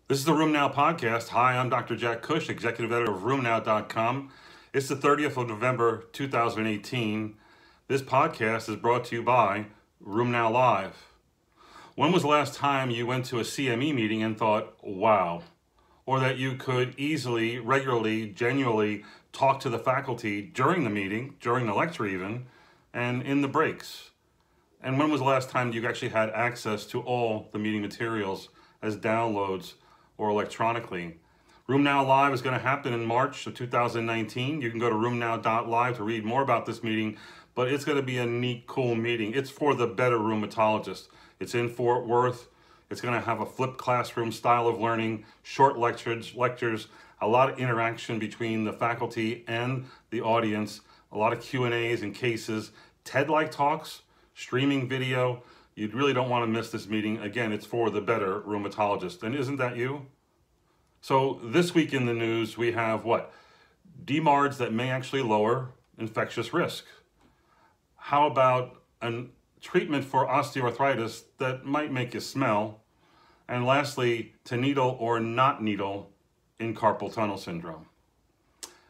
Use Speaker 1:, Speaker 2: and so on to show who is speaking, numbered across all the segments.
Speaker 1: This is the RheumNow podcast. Hi, I'm Dr. Jack Cush, executive editor of RheumNow.com. It's the 30th of November, 2018. This podcast is brought to you by RheumNow Live. When was the last time you went to a CME meeting and thought, wow, or that you could easily, regularly, genuinely talk to the faculty during the meeting, during the lecture even, and in the breaks? And when was the last time you actually had access to all the meeting materials as downloads or electronically? RheumNow Live is going to happen in March of 2019. You can go to RheumNow.live to read more about this meeting, but it's going to be a neat, cool meeting. It's for the better rheumatologist. It's in Fort Worth. It's going to have a flipped classroom style of learning, short lectures, a lot of interaction between the faculty and the audience, a lot of Q&As and cases, TED-like talks, streaming video. You really don't want to miss this meeting. Again, it's for the better rheumatologist. And isn't that you? So this week in the news, we have what? DMARDs that may actually lower infectious risk. How about a treatment for osteoarthritis that might make you smell? And lastly, to needle or not needle in carpal tunnel syndrome.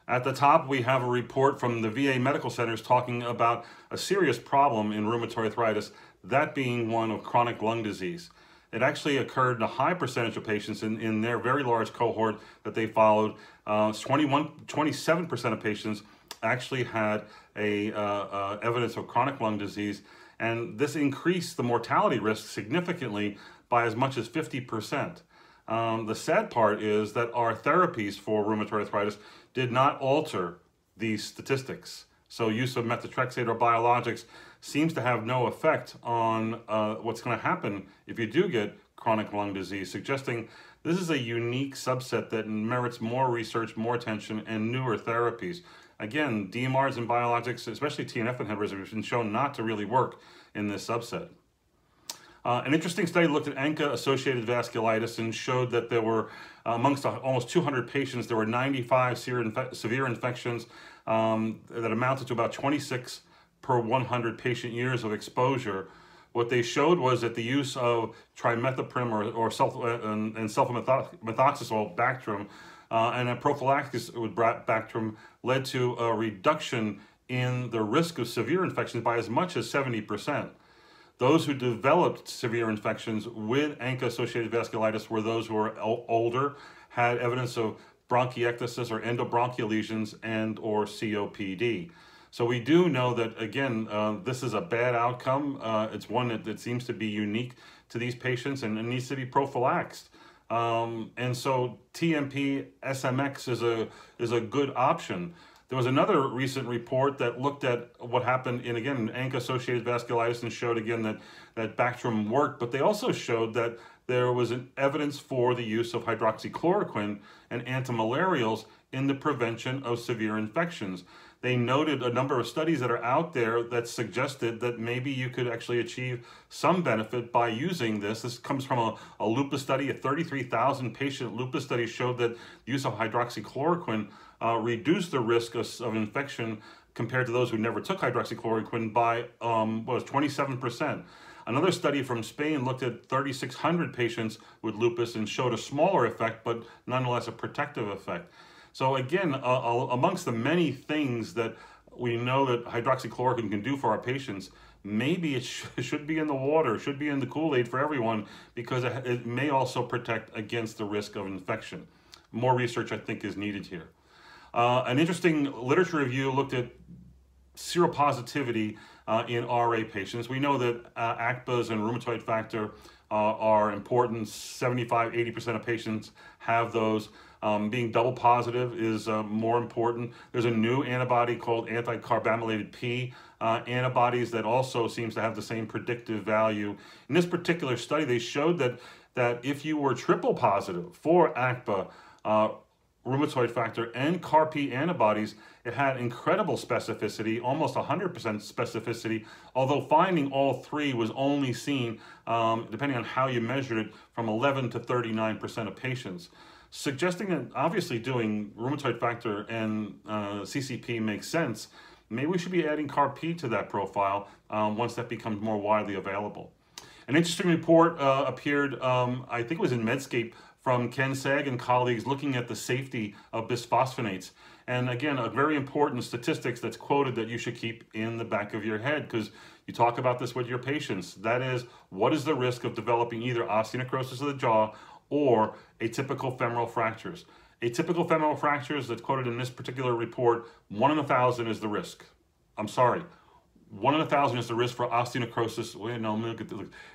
Speaker 1: At the top, we have a report from the VA medical centers talking about a serious problem in rheumatoid arthritis, that being one of chronic lung disease. It actually occurred in a high percentage of patients in their very large cohort that they followed. 27% of patients actually had evidence of chronic lung disease, and this increased the mortality risk significantly by as much as 50%. The sad part is that our therapies for rheumatoid arthritis did not alter these statistics. So use of methotrexate or biologics seems to have no effect on what's going to happen if you do get chronic lung disease, suggesting this is a unique subset that merits more research, more attention, and newer therapies. Again, DMARDs and biologics, especially TNF inhibitors, have been shown not to really work in this subset. An interesting study looked at ANCA-associated vasculitis and showed that there were, amongst almost 200 patients, there were 95 severe infections that amounted to about 26 per 100 patient years of exposure. What they showed was that the use of trimethoprim or sulfamethoxazole, Bactrim, and a prophylaxis with Bactrim led to a reduction in the risk of severe infections by as much as 70%. Those who developed severe infections with ANCA-associated vasculitis were those who were older, had evidence of bronchiectasis or endobronchial lesions, and or COPD. So we do know that, again, this is a bad outcome. It's one that seems to be unique to these patients and it needs to be prophylaxed. And so TMP SMX is a good option. There was another recent report that looked at what happened in, again, ANCA-associated vasculitis and showed again that Bactrim worked, but they also showed that there was an evidence for the use of hydroxychloroquine and antimalarials in the prevention of severe infections. They noted a number of studies that are out there that suggested that maybe you could actually achieve some benefit by using this. This comes from a lupus study. A 33,000 patient lupus study showed that the use of hydroxychloroquine reduced the risk of infection compared to those who never took hydroxychloroquine by 27%. Another study from Spain looked at 3,600 patients with lupus and showed a smaller effect, but nonetheless a protective effect. So again, amongst the many things that we know that hydroxychloroquine can do for our patients, maybe it should be in the water, should be in the Kool-Aid for everyone, because it may also protect against the risk of infection. More research, I think, is needed here. An interesting literature review looked at seropositivity in RA patients. We know that ACPAs and rheumatoid factor are important. 75–80% of patients have those. Being double positive is more important. There's a new antibody called anti-carbamylated P antibodies that also seems to have the same predictive value. In this particular study, they showed that if you were triple positive for ACPA, rheumatoid factor, and CAR-P antibodies, it had incredible specificity, almost 100% specificity, although finding all three was only seen, depending on how you measured it, from 11 to 39% of patients, suggesting that obviously doing rheumatoid factor and CCP makes sense. Maybe we should be adding CAR-P to that profile once that becomes more widely available. An interesting report appeared, I think it was in Medscape, from Ken Sag and colleagues looking at the safety of bisphosphonates. And again, a very important statistics that's quoted that you should keep in the back of your head, because you talk about this with your patients. That is, what is the risk of developing either osteonecrosis of the jaw or atypical femoral fractures? Atypical femoral fractures that's quoted in this particular report, 1 in 1,000 is the risk. I'm sorry. 1 in 1,000 is the risk for osteonecrosis. Wait, no,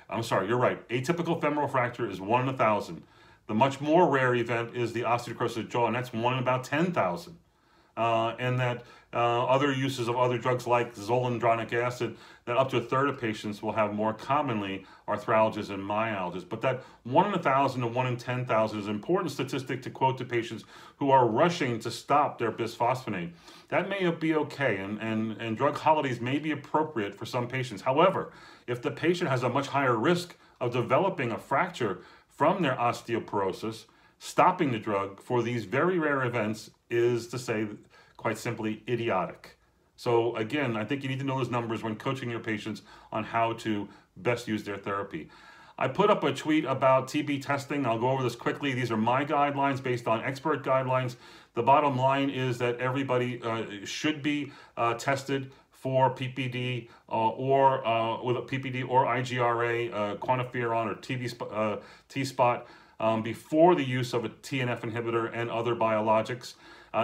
Speaker 1: I'm sorry, you're right. Atypical femoral fracture is 1 in 1,000. The much more rare event is the osteonecrosis of the jaw, and that's 1 in about 10,000. And that other uses of other drugs like zoledronic acid, that up to a third of patients will have more commonly arthralgias and myalgias. But that 1 in 1,000 to 1 in 10,000 is an important statistic to quote to patients who are rushing to stop their bisphosphonate. That may be okay, and drug holidays may be appropriate for some patients. However, if the patient has a much higher risk of developing a fracture from their osteoporosis, stopping the drug for these very rare events is, to say quite simply, idiotic. So again, I think you need to know those numbers when coaching your patients on how to best use their therapy. I put up a tweet about TB testing. I'll go over this quickly. These are my guidelines based on expert guidelines. The bottom line is that everybody should be tested for PPD with a PPD or IGRA, quantiferon or T-spot before the use of a TNF inhibitor and other biologics.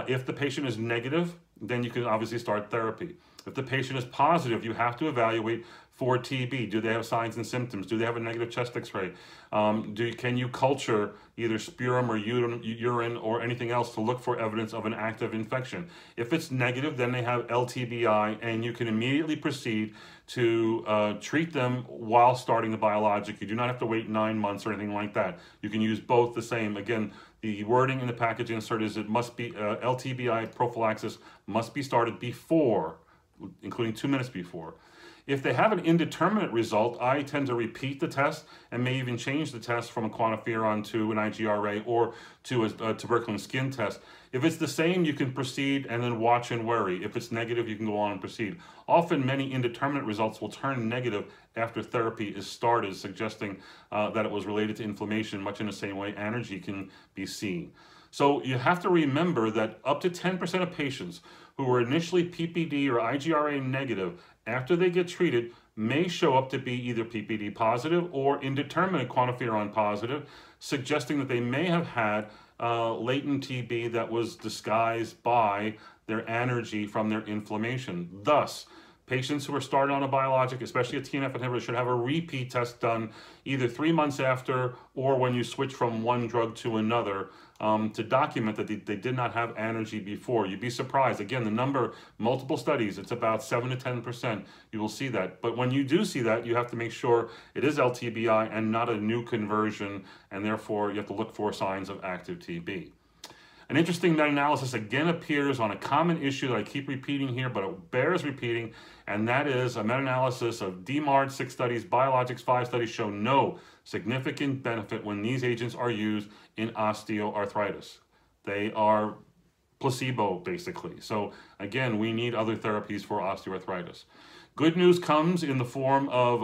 Speaker 1: If the patient is negative, then you can obviously start therapy. If the patient is positive, you have to evaluate for TB. Do they have signs and symptoms? Do they have a negative chest x-ray? Can you culture either sputum or urine or anything else to look for evidence of an active infection? If it's negative, then they have LTBI, and you can immediately proceed to treat them while starting the biologic. You do not have to wait 9 months or anything like that. You can use both the same. Again, the wording in the package insert is it must be LTBI prophylaxis must be started before, including 2 minutes before. If they have an indeterminate result, I tend to repeat the test and may even change the test from a quantiferon to an IGRA or to a tuberculin skin test. If it's the same, you can proceed and then watch and worry. If it's negative, you can go on and proceed. Often, many indeterminate results will turn negative after therapy is started, suggesting that it was related to inflammation, much in the same way energy can be seen. So you have to remember that up to 10% of patients who were initially PPD or IGRA negative, after they get treated, may show up to be either PPD positive or indeterminate quantiferon positive, suggesting that they may have had latent TB that was disguised by their anergy from their inflammation. Thus, patients who are started on a biologic, especially a TNF inhibitor, should have a repeat test done either 3 months after or when you switch from one drug to another to document that they did not have anergy before. You'd be surprised. Again, the number, multiple studies, it's about 7 to 10%. You will see that. But when you do see that, you have to make sure it is LTBI and not a new conversion, and therefore you have to look for signs of active TB. An interesting meta-analysis again appears on a common issue that I keep repeating here, but it bears repeating, and that is a meta-analysis of DMARD 6 studies, biologics 5 studies show no significant benefit when these agents are used in osteoarthritis. They are placebo, basically. So again, we need other therapies for osteoarthritis. Good news comes in the form of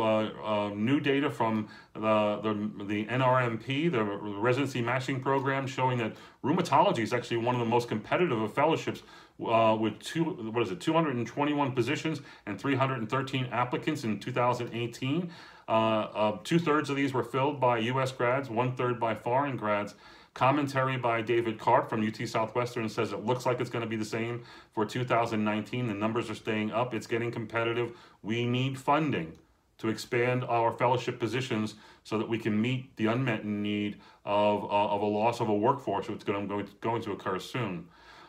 Speaker 1: new data from the NRMP, the Residency Matching Program, showing that rheumatology is actually one of the most competitive of fellowships with 221 positions and 313 applicants in 2018. 2/3 of these were filled by U.S. grads, 1/3 by foreign grads. Commentary by David Karp from UT Southwestern says it looks like it's going to be the same for 2019. The numbers are staying up. It's getting competitive. We need funding to expand our fellowship positions so that we can meet the unmet need of a loss of a workforce, which is going to occur soon.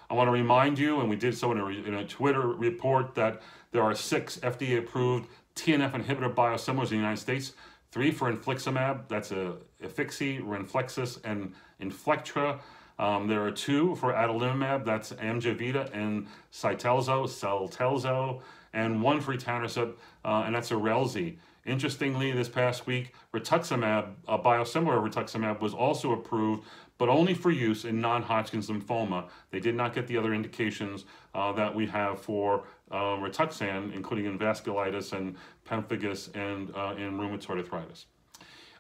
Speaker 1: I want to remind you, and we did so in a Twitter report, that there are 6 FDA-approved TNF inhibitor biosimilars in the United States. 3 for infliximab, that's Ifixi, Renflexis, and Inflectra. There are 2 for adalimumab, that's Amjevita and Celtelzo, and 1 for etanercept, and that's Erelzi. Interestingly, this past week, rituximab, a biosimilar rituximab, was also approved, but only for use in non-Hodgkin's lymphoma. They did not get the other indications that we have for Rituxan, including in vasculitis and pemphigus and in rheumatoid arthritis.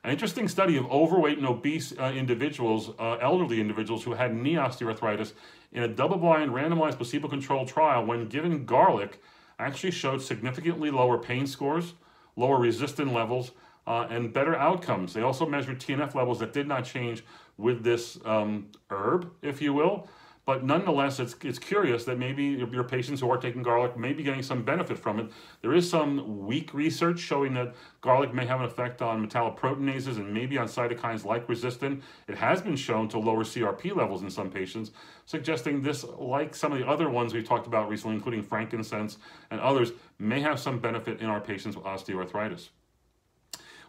Speaker 1: An interesting study of overweight and obese individuals, elderly individuals who had knee osteoarthritis in a double-blind randomized placebo-controlled trial when given garlic actually showed significantly lower pain scores, lower resistant levels, and better outcomes. They also measured TNF levels that did not change with this herb, if you will. But nonetheless, it's curious that maybe your patients who are taking garlic may be getting some benefit from it. There is some weak research showing that garlic may have an effect on metalloproteinases and maybe on cytokines like resistin. It has been shown to lower CRP levels in some patients, suggesting this, like some of the other ones we've talked about recently, including frankincense and others, may have some benefit in our patients with osteoarthritis.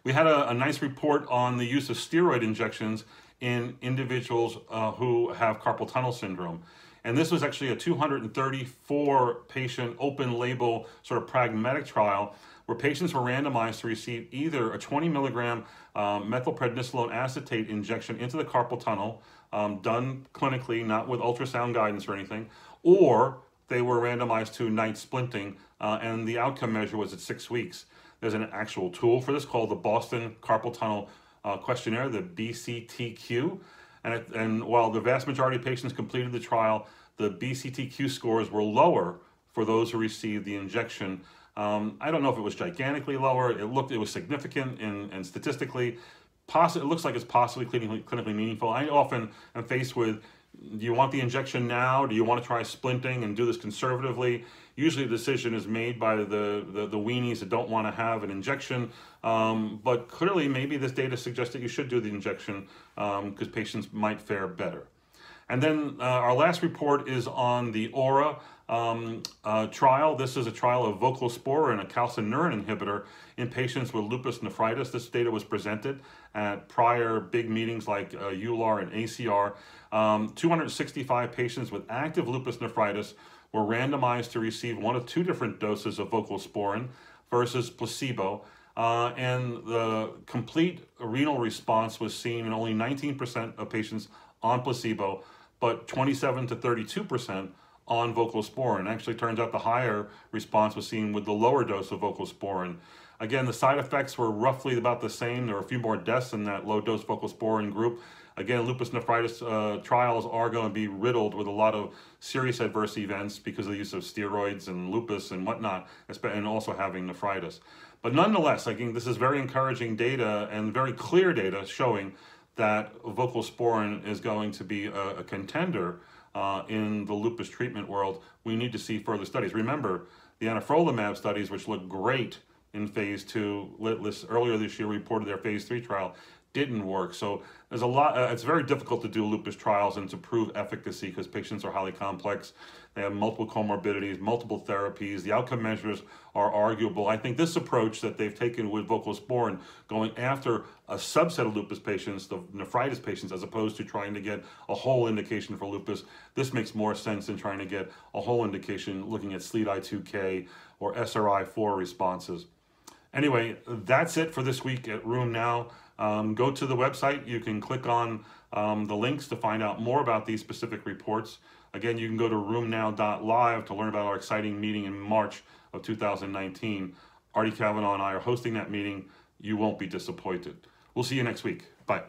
Speaker 1: We had a nice report on the use of steroid injections in individuals who have carpal tunnel syndrome. And this was actually a 234 patient open label sort of pragmatic trial where patients were randomized to receive either a 20 milligram methylprednisolone acetate injection into the carpal tunnel, done clinically, not with ultrasound guidance or anything, or they were randomized to night splinting, and the outcome measure was at 6 weeks. There's an actual tool for this called the Boston Carpal Tunnel Questionnaire, the BCTQ. And while the vast majority of patients completed the trial, the BCTQ scores were lower for those who received the injection. I don't know if it was gigantically lower. It was significant and statistically, it looks like it's possibly clinically meaningful. I often am faced with, do you want the injection now? Do you want to try splinting and do this conservatively? Usually the decision is made by the weenies that don't want to have an injection, but clearly maybe this data suggests that you should do the injection because patients might fare better. And then our last report is on the AURA trial. This is a trial of voclosporin, a calcineurin inhibitor, in patients with lupus nephritis. This data was presented at prior big meetings like EULAR and ACR. 265 patients with active lupus nephritis were randomized to receive one of two different doses of voclosporin versus placebo. And the complete renal response was seen in only 19% of patients on placebo, but 27 to 32% on voclosporin. Actually, turns out the higher response was seen with the lower dose of voclosporin. Again, the side effects were roughly about the same. There were a few more deaths in that low-dose voclosporin group. Again, lupus nephritis trials are going to be riddled with a lot of serious adverse events because of the use of steroids and lupus and whatnot, and also having nephritis. But nonetheless, I think this is very encouraging data and very clear data showing that voclosporin is going to be a contender in the lupus treatment world. We need to see further studies. Remember, the anifrolumab studies, which looked great in phase 2, earlier this year reported their phase 3 trial, didn't work. So there's a lot, it's very difficult to do lupus trials and to prove efficacy because patients are highly complex. They have multiple comorbidities, multiple therapies. The outcome measures are arguable. I think this approach that they've taken with voclosporin, going after a subset of lupus patients, the nephritis patients, as opposed to trying to get a whole indication for lupus, this makes more sense than trying to get a whole indication looking at SLEDAI-2K or SRI-4 responses. Anyway, that's it for this week at RheumNow. Go to the website. You can click on the links to find out more about these specific reports. Again, you can go to rheumnow.live to learn about our exciting meeting in March of 2019. Artie Cavanaugh and I are hosting that meeting. You won't be disappointed. We'll see you next week. Bye.